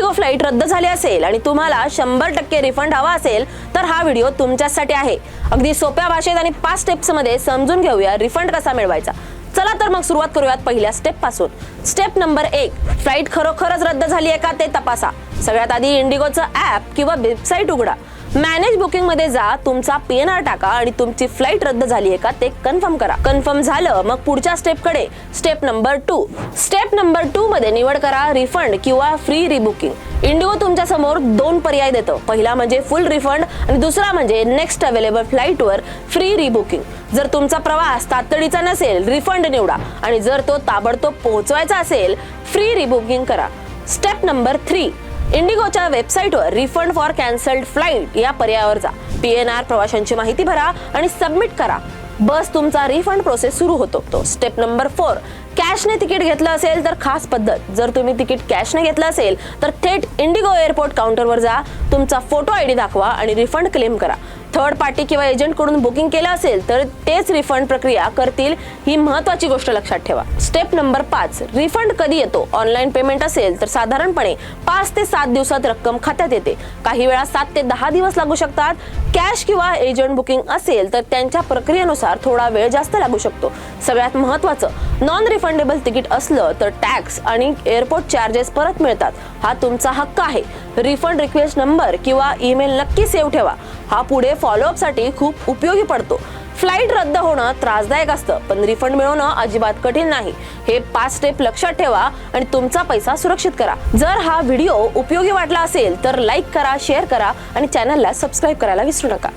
Indigo flight रद्द झाली असेल आणि तुम्हाला 100% रिफंड हवा असेल तर हा व्हिडिओ तुमच्यासाठी आहे। अगदी सोप्या भाषेत आणि 5 स्टेप्स मध्ये समजून घेऊया रिफंड कसा मिळवायचा। चला तर मग सुरुवात करूयात पहिल्या स्टेप पासून। स्टेप नंबर 1, फ्लाइट खरोखरच रद्द झाली आहे का ते तपासा। सगळ्यात आधी इंडिगोचं ॲप किंवा वेबसाईट उघडा, मॅनेज बुकिंग मध्ये जा, तुमचा PNR टाका आणि तुमची फ्लाइट रद्द झाली आहे का ते कन्फर्म करा। कन्फर्म झालं मग पुढच्या स्टेप कडे, स्टेप नंबर 2। स्टेप नंबर 2 मध्ये निवड करा रिफंड किंवा फ्री रिबुकिंग। इंडिगो तुमच्या समोर 2 पर्याय देतो, पहिला म्हणजे फुल रिफंड आणि दुसरा म्हणजे नेक्स्ट अवेलेबल फ्लाइट वर फ्री रिबुकिंग। जर तुमचा प्रवास तातडीचा नसेल रिफंड निवडा आणि जर तो ताबडतोब पोहोचवायचा असेल फ्री रिबुकिंग करा। स्टेप नंबर 3, इंडिगोच्या वेबसाईटवर रिफंड फॉर कॅन्सल्ड फ्लाइट या पर्यायावर जा, PNR प्रवाशांची माहिती भरा आणि सबमिट करा। बस तुमचा रिफंड प्रोसेस सुरू होतो। स्टेप नंबर 4, कॅशने तिकीट घेतलं असेल तर खास पद्धत। जर तुम्ही तिकीट कॅशने घेतलं असेल तर थेट इंडिगो एअरपोर्ट काउंटरवर जा, तुमचा फोटो ID दाखवा आणि रिफंड क्लेम करा। थर्ड पार्टी किंवा एजंट कडून बुकिंग केलं असेल तर तेच रिफंड प्रक्रिया करतील, ही महत्त्वाची गोष्ट लक्षात ठेवा। स्टेप नंबर 5, रिफंड कधी येतो? ऑनलाईन पेमेंट असेल तर साधारणपणे 5 ते 7 दिवसात रक्कम खात्यात येते, काही वेळा 7 ते 10 दिवस लागू शकतात। कॅश किंवा एजंट बुकिंग असेल तर त्यांच्या प्रक्रियेनुसार थोडा वेळ जास्त लागू शकतो। सगळ्यात महत्त्वाचं, नॉन रिफंडेबल तिकीट असलं तर टॅक्स आणि एअरपोर्ट चार्जेस परत मिळतात, हा तुमचा हक्क आहे। रिफंड रिक्वेस्ट नंबर किंवा ईमेल नक्की सेव्ह ठेवा, हा पुढे फॉलोअप साठी खूप उपयोगी पडतो। फ्लाइट रद्द होणं त्रासदायक असतं पण रिफंड मिळवणं अजिबात कठीण नाही। हे 5 स्टेप लक्षात ठेवा आणि तुमचा पैसा सुरक्षित करा। जर हा व्हिडिओ उपयोगी वाटला असेल तर लाईक करा, शेअर करा आणि चॅनलला सबस्क्राईब करायला विसरू नका।